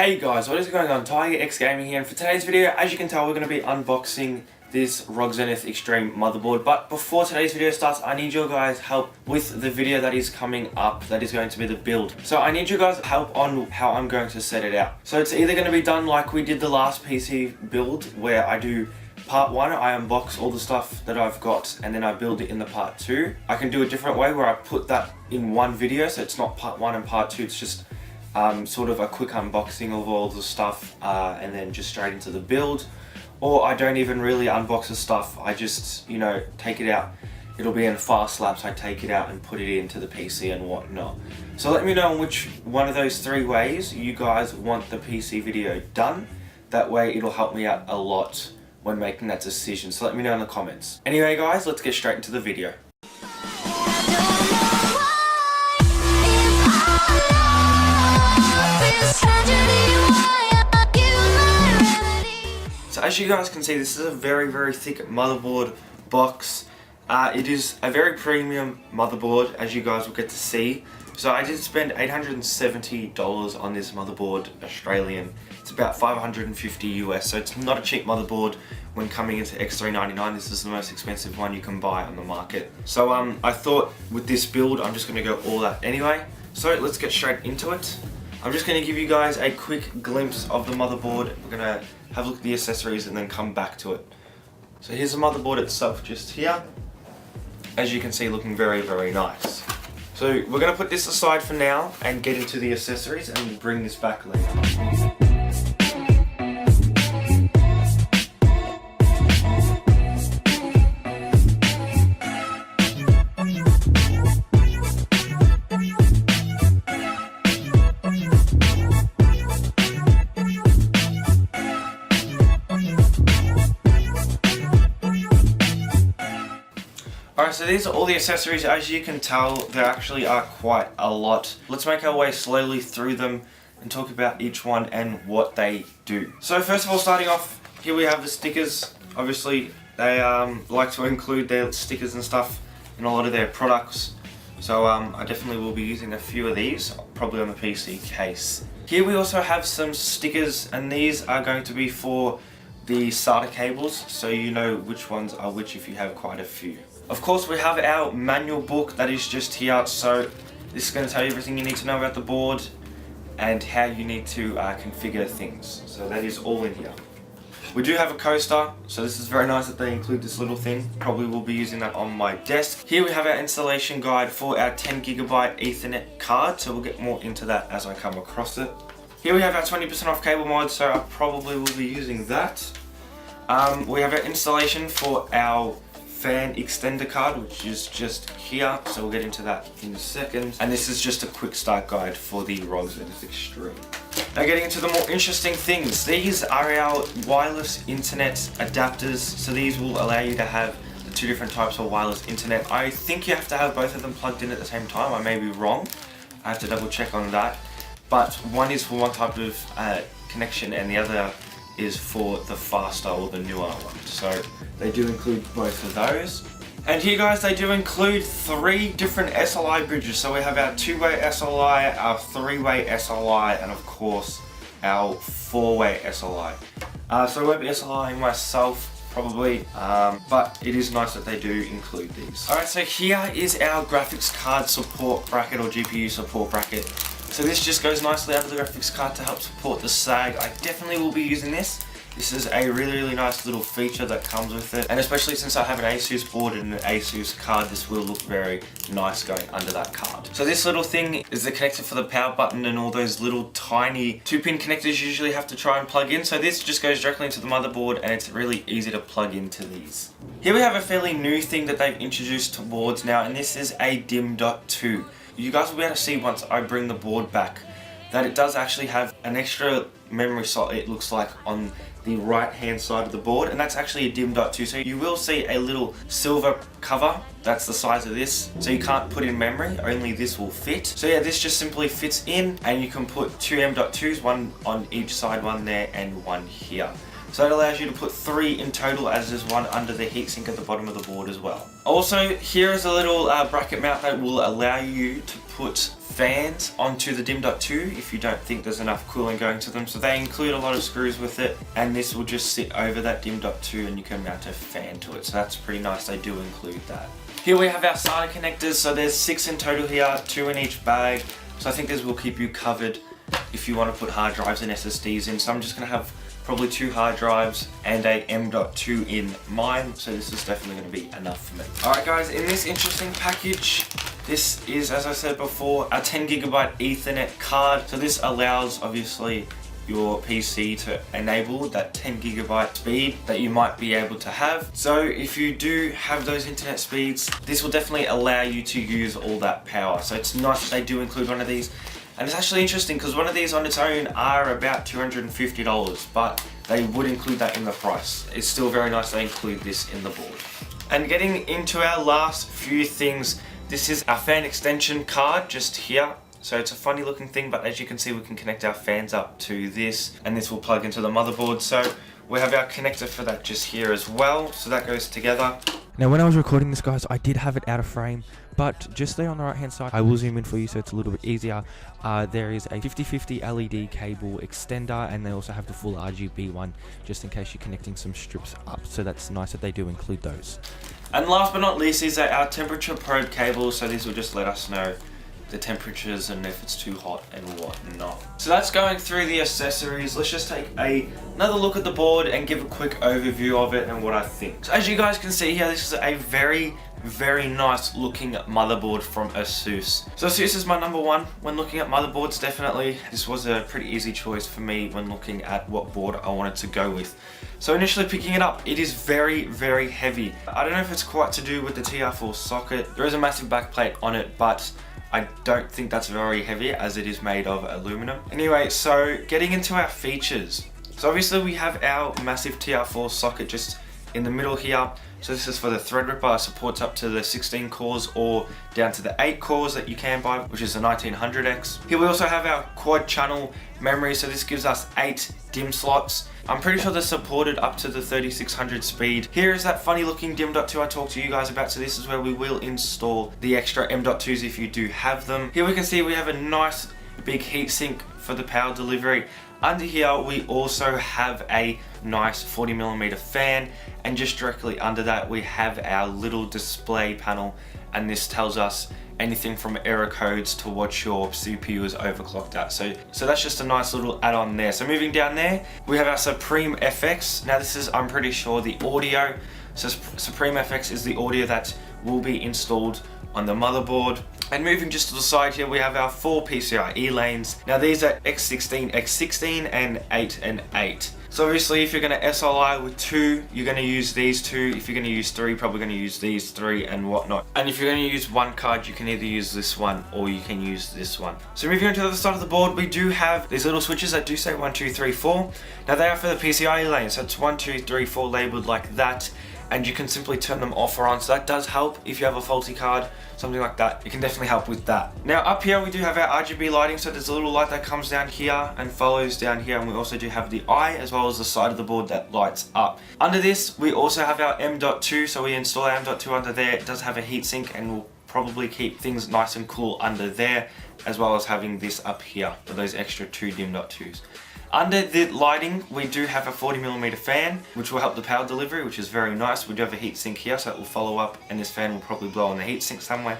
Hey guys, what is going on? Tiger X Gaming here, and for today's video, as you can tell, we're going to be unboxing this ROG Zenith Extreme motherboard. But before today's video starts, I need your guys' help with the video that is coming up, that is going to be the build. So I need you guys' help on how I'm going to set it out. So it's either going to be done like we did the last PC build, where I do part 1, I unbox all the stuff that I've got, and then I build it in the part 2. I can do a different way where I put that in one video, so it's not part 1 and part 2, it's just sort of a quick unboxing of all the stuff and then just straight into the build. Or I don't even really unbox the stuff, I just, you know, take it out. It'll be in fast laps, I take it out and put it into the PC and whatnot. So let me know which one of those 3 ways you guys want the PC video done. That way it'll help me out a lot when making that decision. So let me know in the comments. Anyway guys, let's get straight into the video. So as you guys can see, this is a very thick motherboard box. It is a very premium motherboard, as you guys will get to see. So I did spend $870 on this motherboard, Australian. It's about 550 US, so it's not a cheap motherboard when coming into X399. This is the most expensive one you can buy on the market. So I thought with this build, I'm just gonna go all out anyway. So let's get straight into it. I'm just going to give you guys a quick glimpse of the motherboard. We're going to have a look at the accessories and then come back to it. So here's the motherboard itself just here. As you can see, looking very nice. So we're going to put this aside for now and get into the accessories and bring this back later. Alright, so these are all the accessories. As you can tell, there actually are quite a lot. Let's make our way slowly through them and talk about each one and what they do. So first of all, starting off, here we have the stickers. Obviously, they like to include their stickers and stuff in a lot of their products. So I definitely will be using a few of these, probably on the PC case. Here we also have some stickers, and these are going to be for the SATA cables, so you know which ones are which if you have quite a few. Of course, we have our manual book that is just here, so this is going to tell you everything you need to know about the board and how you need to configure things. So that is all in here. We do have a coaster, so this is very nice that they include this little thing. Probably will be using that on my desk. Here we have our installation guide for our 10GB Ethernet card, so we'll get more into that as I come across it. Here we have our 20% off cable mod, so I probably will be using that. We have our installation for our fan extender card, which is just here, so we'll get into that in a second. And this is just a quick start guide for the ROG Zenith Extreme. Now getting into the more interesting things, these are our wireless internet adapters. So these will allow you to have the 2 different types of wireless internet. I think you have to have both of them plugged in at the same time. I may be wrong, I have to double check on that. But one is for one type of connection and the other is for the faster or the newer one. So they do include both of those. And here guys, they do include 3 different SLI bridges. So we have our 2-way SLI, our 3-way SLI, and of course our 4-way SLI. So I won't be SLIing myself probably, but it is nice that they do include these. Alright, so here is our graphics card support bracket or GPU support bracket. So this just goes nicely under the graphics card to help support the SAG. I definitely will be using this. This is a really nice little feature that comes with it. And especially since I have an ASUS board and an ASUS card, this will look very nice going under that card. So this little thing is the connector for the power button, and all those little tiny 2-pin connectors you usually have to try and plug in. So this just goes directly into the motherboard, and it's really easy to plug into these. Here we have a fairly new thing that they've introduced to boards now, and this is a DIMM.2. You guys will be able to see once I bring the board back that it does actually have an extra memory slot, it looks like, on the right hand side of the board, and that's actually a DIMM.2. So you will see a little silver cover that's the size of this, so you can't put in memory, only this will fit. So yeah, this just simply fits in, and you can put 2 M.2s, one on each side, one there and one here. So it allows you to put 3 in total, as there's one under the heatsink at the bottom of the board as well. Also, here is a little bracket mount that will allow you to put fans onto the Dim.2 if you don't think there's enough cooling going to them. So they include a lot of screws with it, and this will just sit over that Dim.2 and you can mount a fan to it. So that's pretty nice, they do include that. Here we have our SATA connectors, so there's 6 in total here, 2 in each bag. So I think this will keep you covered if you want to put hard drives and SSDs in. So I'm just going to have probably 2 hard drives and a M.2 in mine, so this is definitely going to be enough for me. Alright guys, in this interesting package, this is, as I said before, a 10GB Ethernet card. So this allows, obviously, your PC to enable that 10GB speed that you might be able to have. So if you do have those internet speeds, this will definitely allow you to use all that power. So it's nice that they do include one of these. And it's actually interesting because one of these on its own are about $250, but they would include that in the price. It's still very nice they include this in the board. And getting into our last few things, this is our fan extension card just here. So it's a funny looking thing, but as you can see, we can connect our fans up to this, and this will plug into the motherboard. So we have our connector for that just here as well. So that goes together. Now when I was recording this, guys, I did have it out of frame, but just there on the right hand side, I will zoom in for you so it's a little bit easier. There is a 50/50 LED cable extender, and they also have the full RGB one, just in case you're connecting some strips up. So that's nice that they do include those. And last but not least is our temperature probe cable. So this will just let us know the temperatures and if it's too hot and whatnot. So that's going through the accessories. Let's just take another look at the board and give a quick overview of it and what I think. So as you guys can see here, this is a very nice looking motherboard from ASUS. So ASUS is my number one when looking at motherboards, definitely. This was a pretty easy choice for me when looking at what board I wanted to go with. So initially picking it up, it is very heavy. I don't know if it's quite to do with the TR4 socket. There is a massive backplate on it, but I don't think that's very heavy as it is made of aluminum. Anyway, so getting into our features. So obviously we have our massive TR4 socket just in the middle here. So this is for the Threadripper. It supports up to the 16 cores or down to the 8 cores that you can buy, which is the 1900X. Here we also have our quad channel memory. So this gives us 8 DIMM slots. I'm pretty sure they're supported up to the 3600 speed. Here is that funny looking Dim.2 I talked to you guys about. So this is where we will install the extra M.2s if you do have them. Here we can see we have a nice big heatsink for the power delivery. Under here we also have a nice 40mm fan, and just directly under that we have our little display panel, and this tells us anything from error codes to what your CPU is overclocked at. So that's just a nice little add-on there. So moving down there, we have our Supreme FX. Now this is, I'm pretty sure, the audio. So Supreme FX is the audio that will be installed on the motherboard. And moving just to the side here, we have our 4 PCIe lanes. Now these are X16, X16 and 8 and 8. So obviously if you're going to SLI with 2, you're going to use these 2. If you're going to use 3, probably going to use these 3 and whatnot. And if you're going to use one card, you can either use this one or you can use this one. So moving on to the other side of the board, we do have these little switches that do say 1, 2, 3, 4. Now they are for the PCIe lane, so it's 1, 2, 3, 4 labeled like that. And you can simply turn them off or on, so that does help if you have a faulty card, something like that. It can definitely help with that. Now up here we do have our RGB lighting, so there's a little light that comes down here and follows down here, and we also do have the eye as well as the side of the board that lights up. Under this we also have our M.2, so we install our M.2 under there. It does have a heatsink and will probably keep things nice and cool under there, as well as having this up here for those extra 2 Dim.2s. Under the lighting, we do have a 40mm fan, which will help the power delivery, which is very nice. We do have a heatsink here, so it will follow up, and this fan will probably blow on the heatsink somewhere.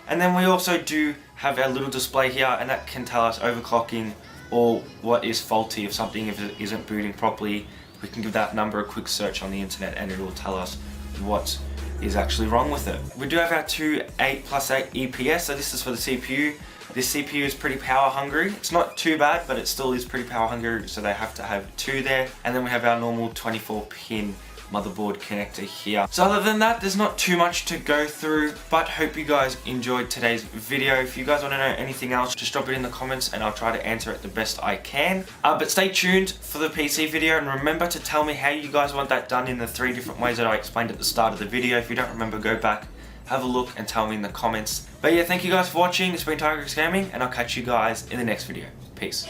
And then we also do have our little display here, and that can tell us overclocking or what is faulty if something isn't booting properly. We can give that number a quick search on the internet, and it will tell us what is actually wrong with it. We do have our 2 8+8 EPS, so this is for the CPU. This CPU is pretty power hungry. It's not too bad, but it still is pretty power hungry, so they have to have 2 there. And then we have our normal 24-pin motherboard connector here. So other than that, there's not too much to go through, but hope you guys enjoyed today's video. If you guys want to know anything else, just drop it in the comments and I'll try to answer it the best I can. But stay tuned for the PC video, and remember to tell me how you guys want that done in the 3 different ways that I explained at the start of the video. If you don't remember, go back, have a look and tell me in the comments. But yeah, thank you guys for watching. It's been Tiger Gaming, and I'll catch you guys in the next video. Peace.